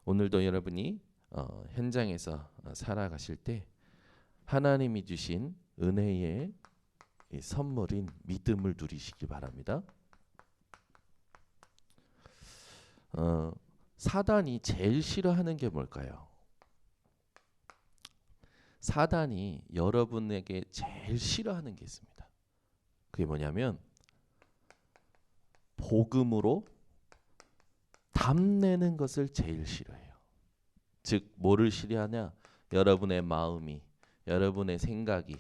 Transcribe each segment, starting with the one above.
오늘도 여러분이 현장에서 살아가실 때 하나님이 주신 은혜의 이 선물인 믿음을 누리시기 바랍니다. 사단이 제일 싫어하는 게 뭘까요? 사단이 여러분에게 제일 싫어하는 게 있습니다. 그게 뭐냐면 복음으로 담내는 것을 제일 싫어해요. 즉 뭐를 싫어하냐? 여러분의 마음이, 여러분의 생각이,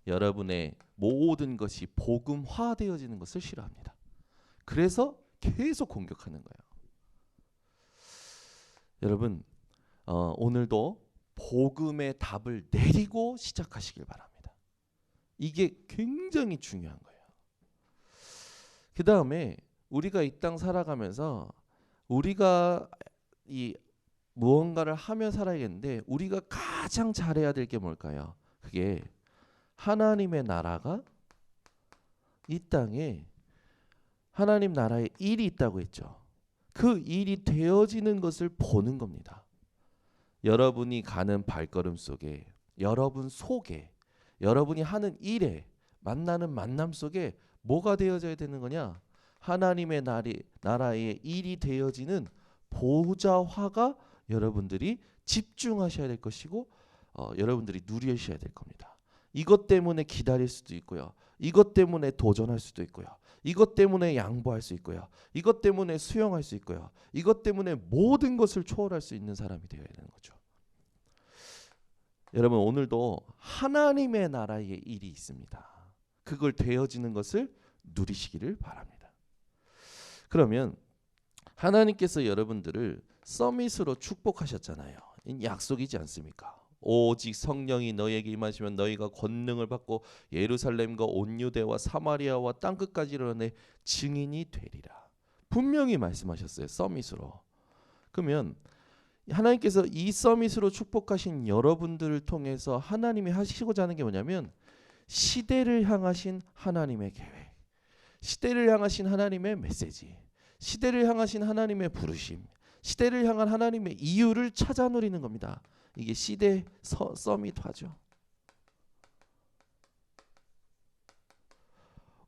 여러분의 모든 것이 복음화되어지는 것을 싫어합니다. 그래서 계속 공격하는 거예요. 여러분 오늘도 복음의 답을 내리고 시작하시길 바랍니다. 이게 굉장히 중요한 거예요. 그 다음에 우리가 이 땅 살아가면서 우리가 이 무언가를 하며 살아야겠는데 우리가 가장 잘해야 될 게 뭘까요? 그게 하나님의 나라가 이 땅에 하나님 나라의 일이 있다고 했죠. 그 일이 되어지는 것을 보는 겁니다. 여러분이 가는 발걸음 속에, 여러분 속에, 여러분이 하는 일에, 만나는 만남 속에 뭐가 되어져야 되는 거냐? 하나님의 나라의 일이 되어지는 보좌화가 여러분들이 집중하셔야 될 것이고 여러분들이 누리셔야 될 겁니다. 이것 때문에 기다릴 수도 있고요. 이것 때문에 도전할 수도 있고요. 이것 때문에 양보할 수 있고요. 이것 때문에 수용할 수 있고요. 이것 때문에 모든 것을 초월할 수 있는 사람이 되어야 되는 거죠. 여러분 오늘도 하나님의 나라의 일이 있습니다. 그걸 되어지는 것을 누리시기를 바랍니다. 그러면 하나님께서 여러분들을 서밋으로 축복하셨잖아요. 약속이지 않습니까? 오직 성령이 너희에게 임하시면 너희가 권능을 받고 예루살렘과 온 유대와 사마리아와 땅끝까지 이르러 증인이 되리라. 분명히 말씀하셨어요. 서밋으로. 그러면 하나님께서 이 서밋으로 축복하신 여러분들을 통해서 하나님이 하시고자 하는 게 뭐냐면 시대를 향하신 하나님의 계획, 시대를 향하신 하나님의 메시지, 시대를 향하신 하나님의 부르심, 시대를 향한 하나님의 이유를 찾아 누리는 겁니다. 이게 시대 서밋화죠.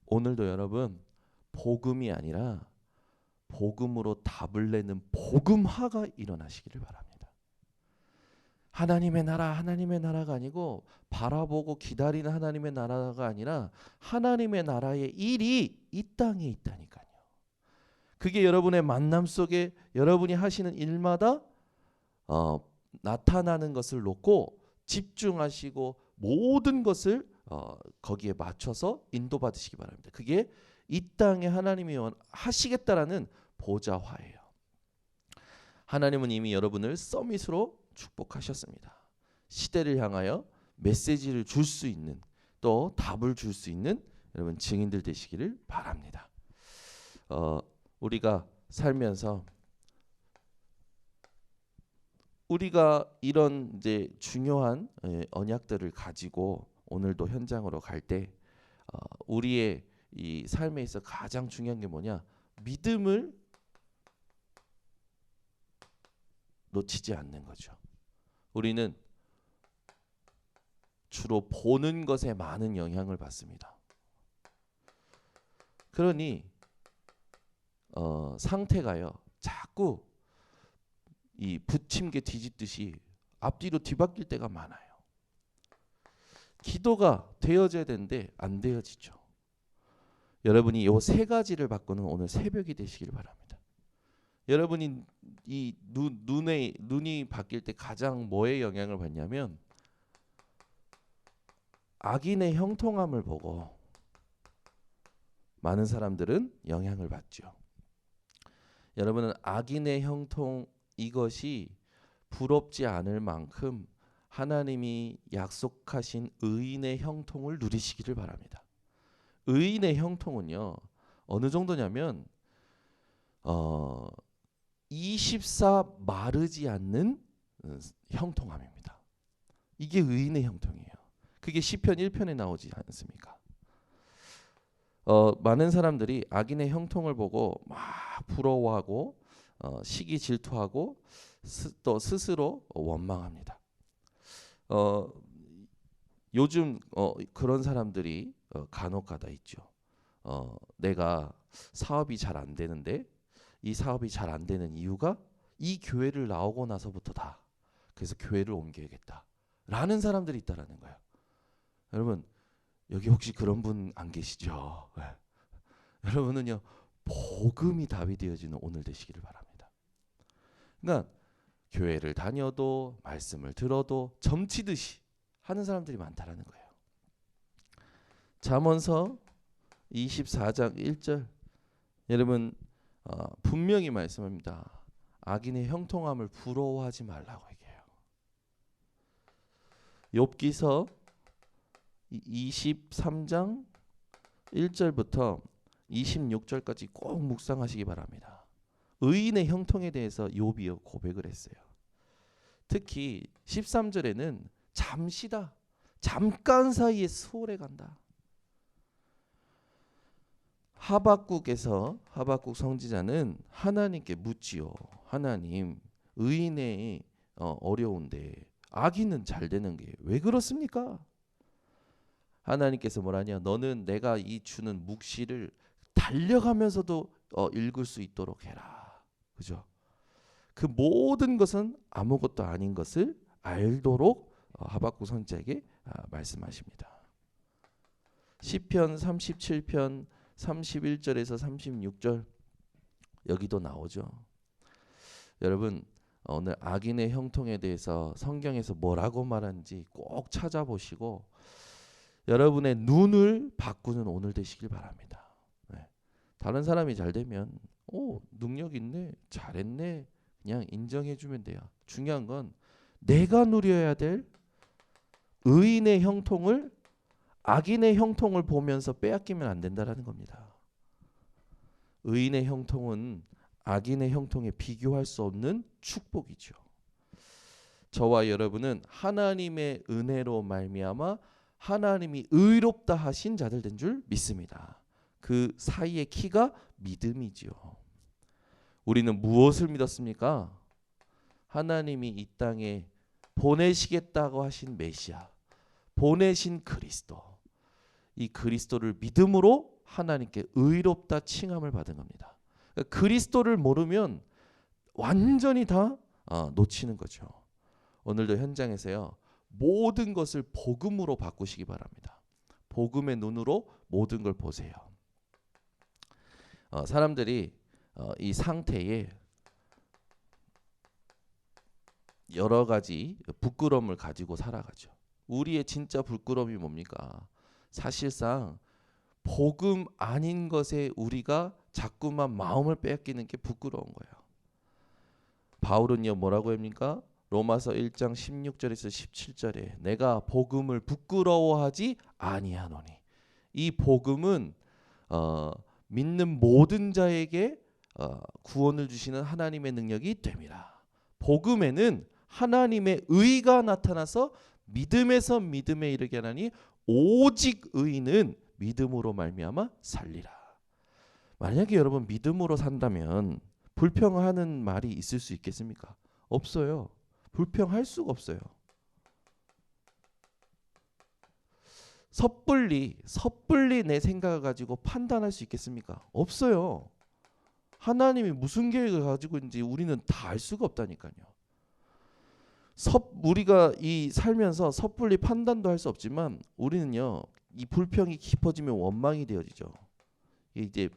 오늘도 여러분 복음이 아니라 복음으로 답을 내는 복음화가 일어나시기를 바랍니다. 하나님의 나라가 아니고 바라보고 기다리는 하나님의 나라가 아니라 하나님의 나라의 일이 이 땅에 있다니까요. 그게 여러분의 만남 속에 여러분이 하시는 일마다 나타나는 것을 놓고 집중하시고 모든 것을 거기에 맞춰서 인도받으시기 바랍니다. 그게 이 땅에 하나님이 하시겠다라는 보좌화예요. 하나님은 이미 여러분을 서밋으로 축복하셨습니다. 시대를 향하여 메시지를 줄 수 있는 또 답을 줄 수 있는 여러분 증인들 되시기를 바랍니다. 우리가 살면서 우리가 이런 이제 중요한 언약들을 가지고 오늘도 현장으로 갈 때 우리의 이 삶에 있어 가장 중요한 게 뭐냐? 믿음을 놓치지 않는 거죠. 우리는 주로 보는 것에 많은 영향을 받습니다. 그러니 상태가요 자꾸 이 부침개 뒤집듯이 앞뒤로 뒤바뀔 때가 많아요. 기도가 되어져야 되는데 안 되어지죠. 여러분이 이 세 가지를 바꾸는 오늘 새벽이 되시길 바랍니다. 여러분이 이 눈이 바뀔 때 가장 뭐에 영향을 받냐면 악인의 형통함을 보고 많은 사람들은 영향을 받죠. 여러분은 악인의 형통 이것이 부럽지 않을 만큼 하나님이 약속하신 의인의 형통을 누리시기를 바랍니다. 의인의 형통은요 어느 정도냐면 24 마르지 않는 형통함입니다. 이게 의인의 형통이에요. 그게 시편 1편에 나오지 않습니까? 많은 사람들이 악인의 형통을 보고 막 부러워하고 시기 질투하고 또 스스로 원망합니다. 요즘 그런 사람들이 간혹가다 있죠. 내가 사업이 잘 안 되는데 이 사업이 잘 안 되는 이유가 이 교회를 나오고 나서부터다. 그래서 교회를 옮겨야겠다. 라는 사람들이 있다라는 거예요. 여러분 여기 혹시 그런 분 안 계시죠? 네. 여러분은요 복음이 답이 되어지는 오늘 되시기를 바랍니다. 그러니까 교회를 다녀도 말씀을 들어도 점치듯이 하는 사람들이 많다라는 거예요. 잠언서 24장 1절 여러분 분명히 말씀합니다. 악인의 형통함을 부러워하지 말라고 얘기해요. 욥기서 23장 1절부터 26절까지 꼭 묵상하시기 바랍니다. 의인의 형통에 대해서 욥이 고백을 했어요. 특히 13절에는 잠시다. 잠깐 사이에 수월해 간다. 하박국 선지자는 하나님께 묻지요. 하나님, 의인의 어려운데 악인은 잘 되는 게 왜 그렇습니까? 하나님께서 뭐라냐? 너는 내가 이 주는 묵시를 달려가면서도 읽을 수 있도록 해라. 그죠? 그 모든 것은 아무것도 아닌 것을 알도록 하박국 선지자에게 말씀하십니다. 시편 37편 31절에서 36절 여기도 나오죠. 여러분 오늘 악인의 형통에 대해서 성경에서 뭐라고 말하는지 꼭 찾아보시고 여러분의 눈을 바꾸는 오늘 되시길 바랍니다. 네. 다른 사람이 잘 되면 능력 있네, 잘했네 그냥 인정해주면 돼요. 중요한 건 내가 누려야 될 의인의 형통을 악인의 형통을 보면서 빼앗기면 안 된다라는 겁니다. 의인의 형통은 악인의 형통에 비교할 수 없는 축복이죠. 저와 여러분은 하나님의 은혜로 말미암아 하나님이 의롭다 하신 자들 된 줄 믿습니다. 그 사이의 키가 믿음이지요. 우리는 무엇을 믿었습니까? 하나님이 이 땅에 보내시겠다고 하신 메시아, 보내신 그리스도. 이 그리스도를 믿음으로 하나님께 의롭다 칭함을 받은 겁니다. 그러니까 그리스도를 모르면 완전히 다 놓치는 거죠. 오늘도 현장에서요. 모든 것을 복음으로 바꾸시기 바랍니다. 복음의 눈으로 모든 걸 보세요. 사람들이 이 상태에 여러 가지 부끄러움을 가지고 살아가죠. 우리의 진짜 부끄러움이 뭡니까? 사실상 복음 아닌 것에 우리가 자꾸만 마음을 빼앗기는 게 부끄러운 거예요. 바울은요 뭐라고 합니까? 로마서 1장 16절에서 17절에 내가 복음을 부끄러워하지 아니하노니 이 복음은 믿는 모든 자에게 구원을 주시는 하나님의 능력이 됨이라. 복음에는 하나님의 의가 나타나서 믿음에서 믿음에 이르게 하나니 오직 의인은 믿음으로 말미암아 살리라. 만약에 여러분 믿음으로 산다면 불평하는 말이 있을 수 있겠습니까? 없어요. 불평할 수가 없어요. 섣불리 내 생각을 가지고 판단할 수 있겠습니까? 없어요. 하나님이 무슨 계획을 가지고 있는지 우리는 다 알 수가 없다니까요. 우리가 이 살면서 섣불리 판단도 할 수 없지만 우리는요 이 불평이 깊어지면 원망이 되어지죠. 이게 이제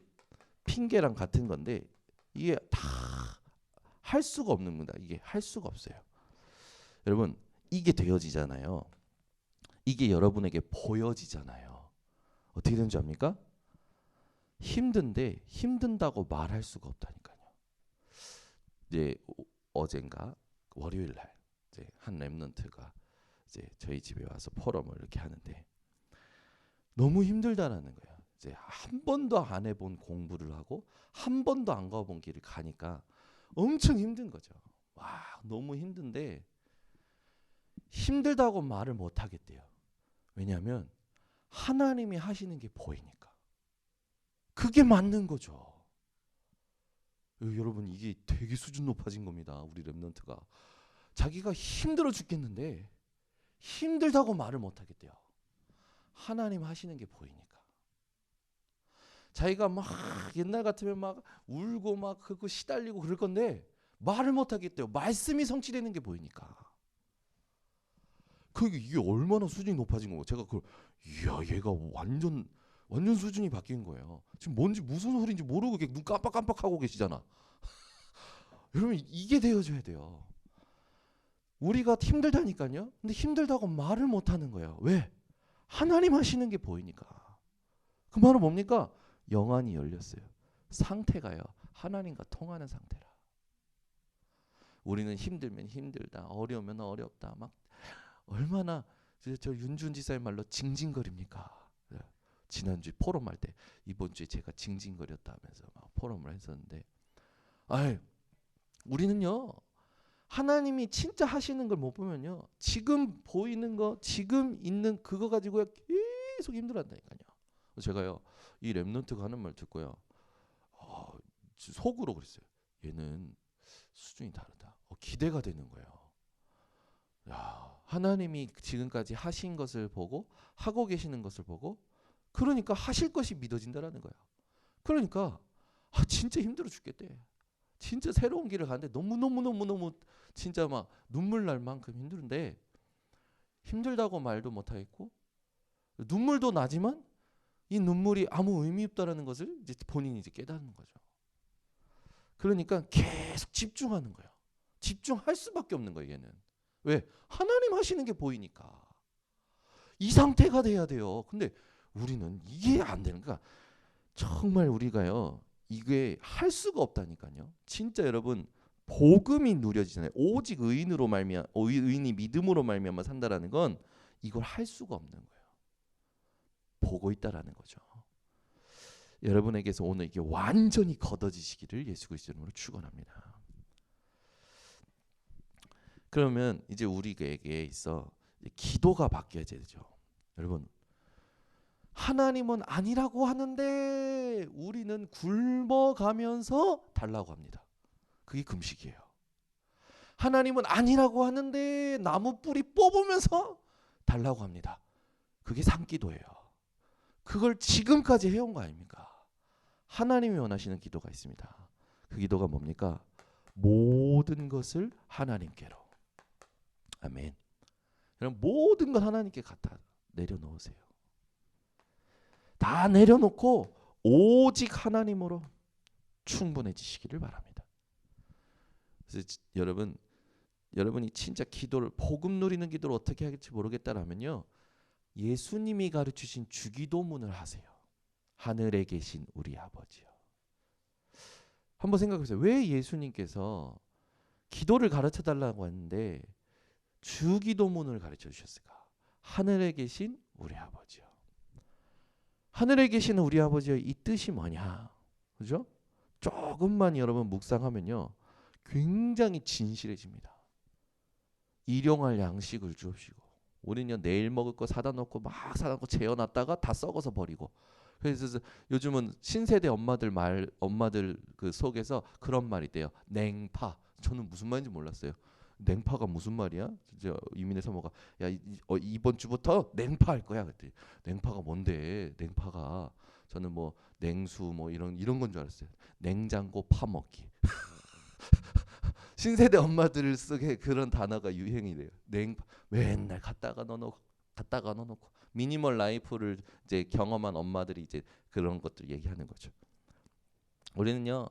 핑계랑 같은 건데 이게 다 할 수가 없는 겁니다. 이게 할 수가 없어요. 여러분 이게 되어지잖아요. 이게 여러분에게 보여지잖아요. 어떻게 되는 줄 압니까? 힘든데 힘든다고 말할 수가 없다니까요. 이제 어젠가 월요일 날 이제 한 렘넌트가 이제 저희 집에 와서 포럼을 이렇게 하는데 너무 힘들다라는 거예요. 이제 한 번도 안 해본 공부를 하고 한 번도 안 가본 길을 가니까 엄청 힘든 거죠. 와 너무 힘든데 힘들다고 말을 못 하겠대요. 왜냐하면 하나님이 하시는 게 보이니까. 그게 맞는 거죠. 여러분 이게 되게 수준 높아진 겁니다. 우리 렘넌트가 자기가 힘들어 죽겠는데 힘들다고 말을 못 하겠대요. 하나님 하시는 게 보이니까. 자기가 막 옛날 같으면 막 울고 막 그거 시달리고 그럴 건데 말을 못 하겠대요. 말씀이 성취되는 게 보이니까. 그게 이게 얼마나 수준이 높아진 거고 제가 그걸 이야 얘가 완전 수준이 바뀐 거예요. 지금 뭔지 무슨 소리인지 모르고 눈 깜빡깜빡하고 계시잖아. 여러분 이게 되어줘야 돼요. 우리가 힘들다니까요. 근데 힘들다고 말을 못 하는 거예요. 왜? 하나님 하시는 게 보이니까. 그 말은 뭡니까? 영안이 열렸어요. 상태가요. 하나님과 통하는 상태라. 우리는 힘들면 힘들다, 어려우면 어렵다, 막 얼마나 저 윤준 지사의 말로 징징거립니까? 지난주에 포럼할 때 이번 주에 제가 징징거렸다면서 막 포럼을 했었는데, 우리는요 하나님이 진짜 하시는 걸 못 보면요 지금 보이는 거, 지금 있는 그거 가지고 계속 힘들어한다니까요. 제가요 이 렘넌트가 하는 말 듣고요 속으로 그랬어요. 얘는 수준이 다르다. 기대가 되는 거예요. 야, 하나님이 지금까지 하신 것을 보고 하고 계시는 것을 보고 그러니까 하실 것이 믿어진다라는 거야. 그러니까 진짜 힘들어 죽겠대. 진짜 새로운 길을 가는데 너무 진짜 막 눈물 날 만큼 힘든데 힘들다고 말도 못 하겠고 눈물도 나지만 이 눈물이 아무 의미 없다라는 것을 이제 본인이 이제 깨닫는 거죠. 그러니까 계속 집중하는 거예요. 집중할 수밖에 없는 거예요, 얘는. 왜? 하나님 하시는 게 보이니까. 이 상태가 돼야 돼요. 근데 우리는 이게 안 되는 거야. 정말 우리가요. 이게 할 수가 없다니까요. 진짜 여러분 복음이 누려지잖아요. 오직 의인으로 말미암아 의인이 믿음으로 말미암아 산다라는 건 이걸 할 수가 없는 거예요. 보고 있다라는 거죠. 여러분에게서 오늘 이게 완전히 걷어지시기를 예수 그리스도 이름으로 축원합니다. 그러면 이제 우리에게 있어 기도가 바뀌어야 되죠. 여러분 하나님은 아니라고 하는데 우리는 굶어가면서 달라고 합니다. 그게 금식이에요. 하나님은 아니라고 하는데 나무 뿌리 뽑으면서 달라고 합니다. 그게 산기도예요. 그걸 지금까지 해온 거 아닙니까? 하나님이 원하시는 기도가 있습니다. 그 기도가 뭡니까? 모든 것을 하나님께로. 아멘. 여러분 모든 걸 하나님께 갖다 내려놓으세요. 다 내려놓고 오직 하나님으로 충분해지시기를 바랍니다. 그래서 여러분이 진짜 기도를 복음 누리는 기도를 어떻게 할지 모르겠다라면요. 예수님이 가르치신 주기도문을 하세요. 하늘에 계신 우리 아버지요. 한번 생각해보세요. 왜 예수님께서 기도를 가르쳐 달라고 했는데 주기도문을 가르쳐 주셨을까? 하늘에 계신 우리 아버지요. 하늘에 계시는 우리 아버지의 이 뜻이 뭐냐? 그죠? 조금만 여러분 묵상하면요. 굉장히 진실해집니다. 일용할 양식을 주옵시고 우리는 내일 먹을 거 사다 놓고 막 사다 놓고 재워놨다가 다 썩어서 버리고 그래서 요즘은 신세대 엄마들 그 속에서 그런 말이 있대요. 냉파. 저는 무슨 말인지 몰랐어요. 냉파가 무슨 말이야? 이제 이민의 사모가 야 이번 주부터 냉파 할 거야. 그랬더니 냉파가 뭔데? 냉파가 저는 뭐 냉수 뭐 이런 건 줄 알았어요. 냉장고 파먹기. 신세대 엄마들 속에 그런 단어가 유행이 돼요. 냉파 맨날 갖다가 넣어놓고 미니멀 라이프를 이제 경험한 엄마들이 이제 그런 것들 얘기하는 거죠. 우리는요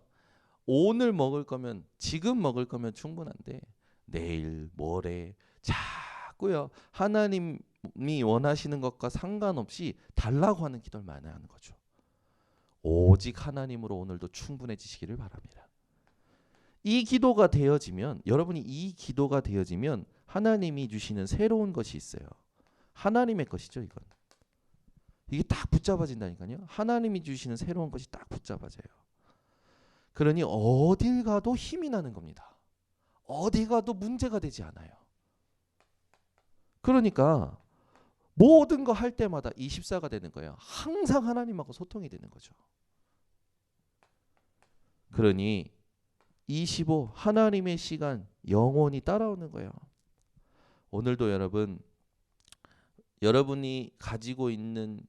오늘 먹을 거면 지금 먹을 거면 충분한데 내일 모레 자꾸요 하나님이 원하시는 것과 상관없이 달라고 하는 기도를 많이 하는 거죠. 오직 하나님으로 오늘도 충분해지시기를 바랍니다. 이 기도가 되어지면 여러분이 이 기도가 되어지면 하나님이 주시는 새로운 것이 있어요. 하나님의 것이죠. 이게 딱 붙잡아진다니까요. 하나님이 주시는 새로운 것이 딱 붙잡아져요. 그러니 어딜 가도 힘이 나는 겁니다. 어디 가도 문제가 되지 않아요. 그러니까 모든 거 할 때마다 24가 되는 거예요. 항상 하나님하고 소통이 되는 거죠. 그러니 25 하나님의 시간 영원히 따라오는 거예요. 오늘도 여러분이 가지고 있는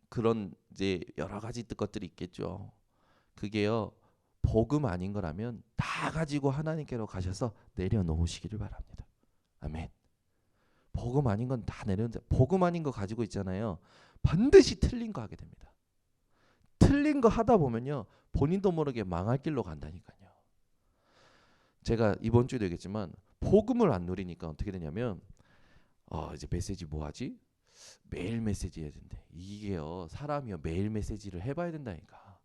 그런 이제 여러 가지 것들이 있겠죠. 그게요 복음 아닌 거라면 다 가지고 하나님께로 가셔서 내려놓으시기를 바랍니다. 아멘. 복음 아닌 건 다 내려놓자. 복음 아닌 거 가지고 있잖아요. 반드시 틀린 거 하게 됩니다. 틀린 거 하다 보면요 본인도 모르게 망할 길로 간다니까요. 제가 이번 주에도 얘기했지만 복음을 안 누리니까 어떻게 되냐면 이제 메시지 뭐 하지? 매일 메시지 해야 된대. 이게요 사람이요 매일 메시지를 해봐야 된다니까.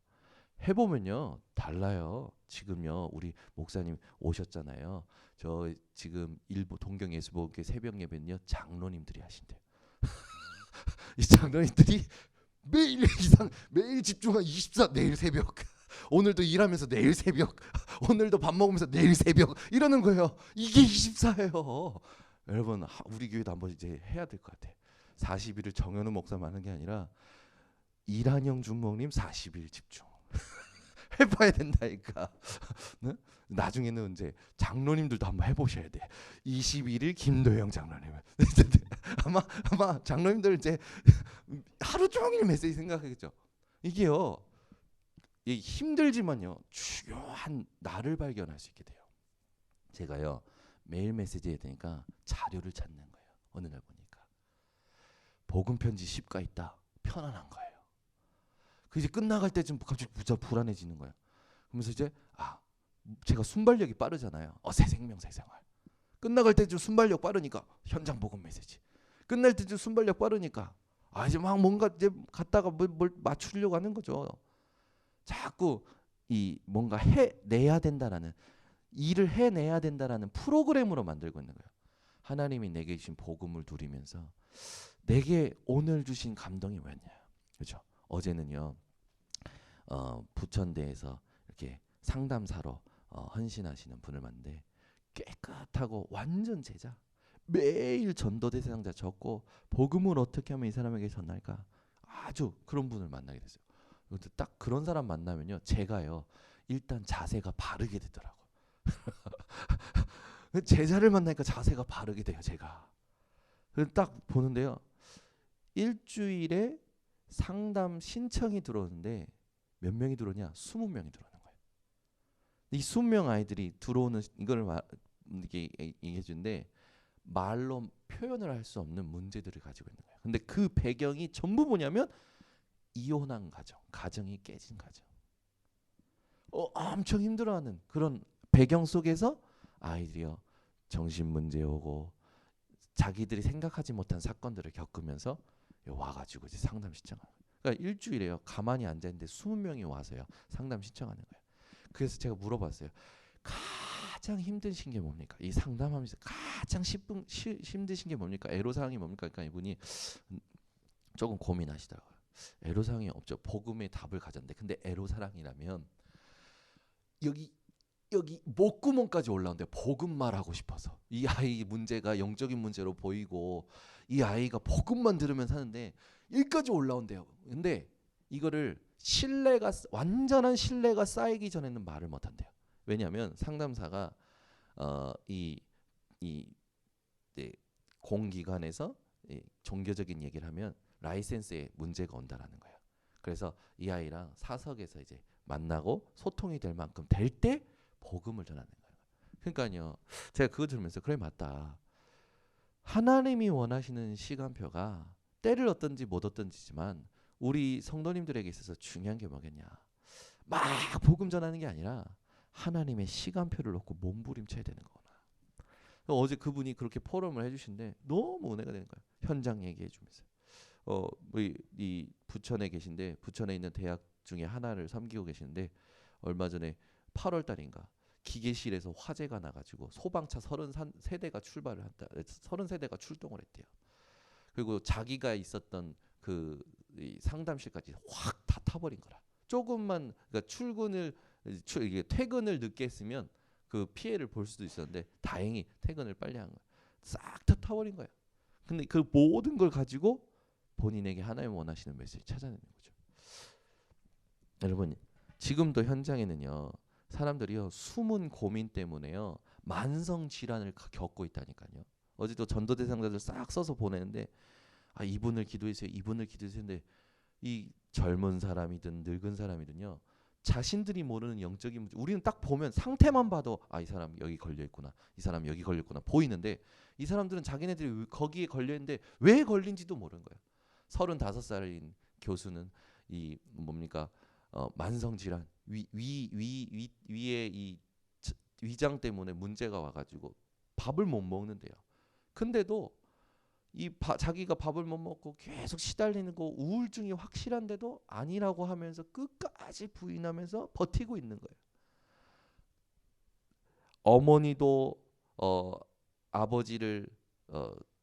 해보면요 달라요. 지금요 우리 목사님 오셨잖아요. 저 지금 일부 동경예수복음교회 새벽 예배는요 장로님들이 하신대요. 이 장로님들이 매일 이상 매일 집중한 24 내일 새벽 오늘도 일하면서 내일 새벽 오늘도 밥 먹으면서 내일 새벽 이러는 거예요. 이게 24예요. 여러분 우리 교회도 한번 이제 해야 될 것 같아. 40일을 정현우 목사만 하는 게 아니라 이란영 중목님 40일 집중 해봐야 된다니까. 네? 나중에는 이제 장로님들도 한번 해보셔야 돼. 21일 김도영 장로님. 아마 장로님들 이제 하루 종일 메시지 생각하겠죠. 이게요 힘들지만요 중요한 나를 발견할 수 있게 돼요. 제가요 매일 메시지 해야 되니까 자료를 찾는 거예요. 어느 날 보니까 복음 편지 10가 있다. 편안한 거예요. 그 이제 끝나갈 때쯤 갑자기 부자 불안해지는 거예요. 그러면서 이제 제가 순발력이 빠르잖아요. 새 생명 새 생활. 끝나갈 때쯤 순발력 빠르니까 현장 복음 메시지. 끝날 때쯤 순발력 빠르니까 이제 막 뭔가 이제 갔다가 뭘 맞추려고 하는 거죠. 자꾸 이 뭔가 해내야 된다라는 일을 해내야 된다라는 프로그램으로 만들고 있는 거예요. 하나님이 내게 주신 복음을 누리면서 내게 오늘 주신 감동이 뭐였냐. 그렇죠? 어제는요. 부천대에서 이렇게 상담사로 헌신하시는 분을 만났는데 깨끗하고 완전 제자. 매일 전도대상자 적고 복음을 어떻게 하면 이 사람에게 전할까 아주 그런 분을 만나게 됐어요. 딱 그런 사람 만나면요 제가요 일단 자세가 바르게 되더라고. 제자를 만나니까 자세가 바르게 돼요. 제가 딱 보는데요 일주일에 상담 신청이 들어오는데 몇 명이 들어오냐? 20명이 들어오는 거예요. 이 20명 아이들이 들어오는 이걸 이게 얘기해 주는데 말로 표현을 할 수 없는 문제들을 가지고 있는 거예요. 근데 그 배경이 전부 뭐냐면 이혼한 가정이 깨진 가정. 엄청 힘들어하는 그런 배경 속에서 아이들이요 정신 문제 오고 자기들이 생각하지 못한 사건들을 겪으면서 와가지고 이제 상담 신청하는 거예요. 그러니까 일주일에요 가만히 앉아 있는데 20명이 와서요 상담 신청하는 거예요. 그래서 제가 물어봤어요. 가장 힘드신 게 뭡니까? 이 상담하면서 가장 힘드신 게 뭡니까? 애로사항이 뭡니까? 그러니까 이분이 조금 고민하시더라고요. 애로사항이 없죠. 복음의 답을 가졌는데 근데 애로사항이라면 여기 목구멍까지 올라오는데 복음만 하고 싶어서 이 아이 문제가 영적인 문제로 보이고 이 아이가 복음만 들으면 사는데 여기까지 올라온대요. 근데 이거를 완전한 신뢰가 쌓이기 전에는 말을 못한대요. 왜냐하면 상담사가 네, 공기관에서 종교적인 얘기를 하면 라이센스에 문제가 온다라는 거예요. 그래서 이 아이랑 사석에서 이제 만나고 소통이 될 만큼 될 때 복음을 전하는 거예요. 그러니까요. 제가 그거 들으면서 그래 맞다. 하나님이 원하시는 시간표가 때를 얻든지 못 얻든지지만 우리 성도님들에게 있어서 중요한 게 뭐겠냐. 막 복음 전하는 게 아니라 하나님의 시간표를 놓고 몸부림쳐야 되는 거구나. 어제 그분이 그렇게 포럼을 해주신데 너무 은혜가 되는 거예요. 현장 얘기해 주면서. 이 부천에 계신데 부천에 있는 대학 중에 하나를 섬기고 계시는데 얼마 전에 8월 달인가 기계실에서 화재가 나가지고 소방차 33대가 출발을 한다. 33대가 출동을 했대요. 그리고 자기가 있었던 이 상담실까지 확 다 타버린 거라. 조금만 그러니까 이게 퇴근을 늦게 했으면 그 피해를 볼 수도 있었는데 다행히 퇴근을 빨리 한 거야. 싹 다 타버린 거야. 근데 그 모든 걸 가지고 본인에게 하나님 원하시는 메시지를 찾아내는 거죠. 여러분 지금도 현장에는요 사람들이요 숨은 고민 때문에요 만성 질환을 겪고 있다니까요. 어제도 전도 대상자들 싹 써서 보내는데 이분을 기도해주세요, 이분을 기도해주세요. 근데 이 젊은 사람이든 늙은 사람이든요 자신들이 모르는 영적인 문제, 우리는 딱 보면 상태만 봐도 이 사람 여기 걸려 있구나, 이 사람 여기 걸려 있구나 보이는데, 이 사람들은 자기네들이 거기에 걸려 있는데 왜 걸린지도 모르는 거예요. 35살인 교수는 이 뭡니까 만성 질환 위에 이 위장 때문에 문제가 와가지고 밥을 못 먹는데요. 근데도 자기가 밥을 못 먹고 계속 시달리는 거 우울증이 확실한데도 아니라고 하면서 끝까지 부인하면서 버티고 있는 거예요. 어머니도 아버지를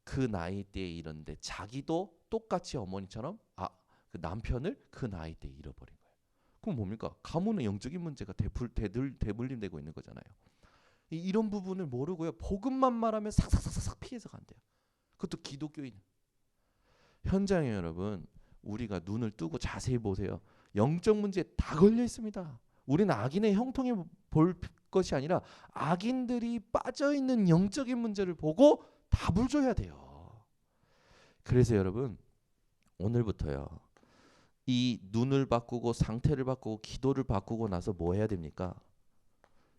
그 나이 때에 잃었는데 자기도 똑같이 어머니처럼 그 남편을 그 나이 때에 잃어버린 거예요. 그럼 뭡니까? 가문의 영적인 문제가 대물림되고 있는 거잖아요. 이런 부분을 모르고요 복음만 말하면 삭삭삭삭 피해서 간대요. 그것도 기독교인. 현장에 여러분 우리가 눈을 뜨고 자세히 보세요. 영적 문제에 다 걸려 있습니다. 우리는 악인의 형통에 볼 것이 아니라 악인들이 빠져 있는 영적인 문제를 보고 답을 줘야 돼요. 그래서 여러분 오늘부터요 이 눈을 바꾸고 상태를 바꾸고 기도를 바꾸고 나서 뭐 해야 됩니까?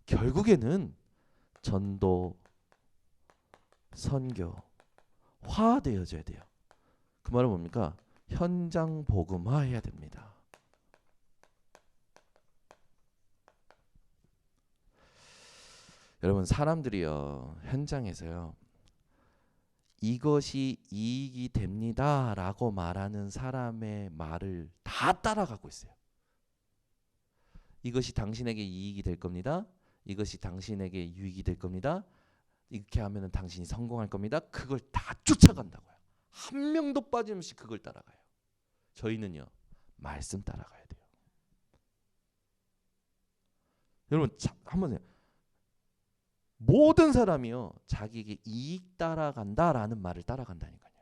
결국에는 전도, 선교, 화되어져야 돼요. 그 말은 뭡니까? 현장 복음화 해야 됩니다. 여러분 사람들이요 현장에서요 이것이 이익이 됩니다 라고 말하는 사람의 말을 다 따라가고 있어요. 이것이 당신에게 이익이 될 겁니다. 이것이 당신에게 유익이 될 겁니다. 이렇게 하면 당신이 성공할 겁니다. 그걸 다 쫓아간다고요. 한 명도 빠짐없이 그걸 따라가요. 저희는요 말씀 따라가야 돼요. 여러분 한번 모든 사람이요 자기에게 이익 따라간다라는 말을 따라간다니까요.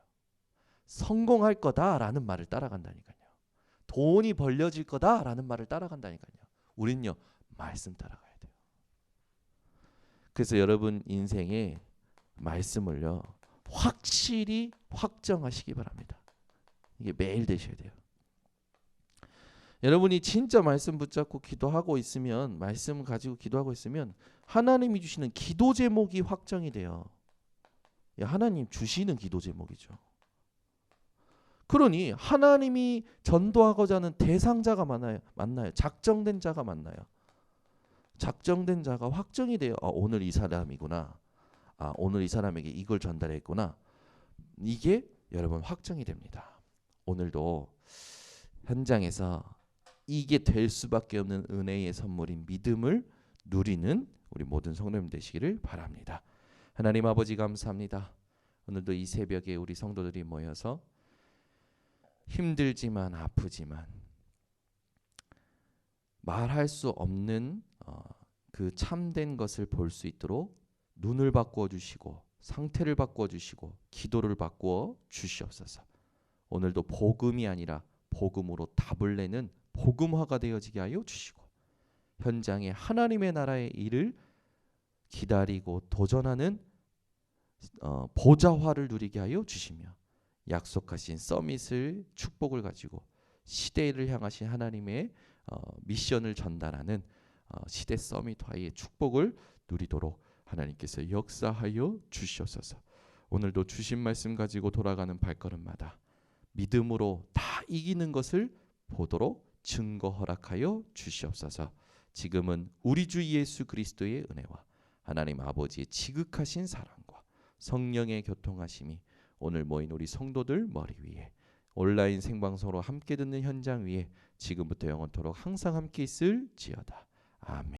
성공할 거다라는 말을 따라간다니까요. 돈이 벌려질 거다라는 말을 따라간다니까요. 우린요 말씀 따라가야 돼요. 그래서 여러분 인생에 말씀을요 확실히 확정하시기 바랍니다. 이게 매일 되셔야 돼요. 여러분이 진짜 말씀 붙잡고 기도하고 있으면, 말씀 가지고 기도하고 있으면 하나님이 주시는 기도 제목이 확정이 돼요. 하나님 주시는 기도 제목이죠. 그러니 하나님이 전도하고자 하는 대상자가 만나요. 작정된 자가 만나요. 작정된 자가 확정이 돼요. 오늘 이 사람이구나. 오늘 이 사람에게 이걸 전달했구나. 이게 여러분 확정이 됩니다. 오늘도 현장에서 이게 될 수밖에 없는 은혜의 선물인 믿음을 누리는 우리 모든 성도님 되시기를 바랍니다. 하나님 아버지 감사합니다. 오늘도 이 새벽에 우리 성도들이 모여서 힘들지만 아프지만 말할 수 없는 그 참된 것을 볼 수 있도록 눈을 바꾸어 주시고 상태를 바꾸어 주시고 기도를 바꾸어 주시옵소서. 오늘도 복음이 아니라 복음으로 답을 내는 복음화가 되어지게 하여 주시고 현장에 하나님의 나라의 일을 기다리고 도전하는 보좌화를 누리게 하여 주시며 약속하신 서밋을 축복을 가지고 시대를 향하신 하나님의 미션을 전달하는 시대 서밋화의 축복을 누리도록 하나님께서 역사하여 주시옵소서. 오늘도 주신 말씀 가지고 돌아가는 발걸음마다 믿음으로 다 이기는 것을 보도록 증거 허락하여 주시옵소서. 지금은 우리 주 예수 그리스도의 은혜와 하나님 아버지의 지극하신 사랑과 성령의 교통하심이 오늘 모인 우리 성도들 머리 위에 온라인 생방송으로 함께 듣는 현장 위에 지금부터 영원토록 항상 함께 있을지어다. 아멘.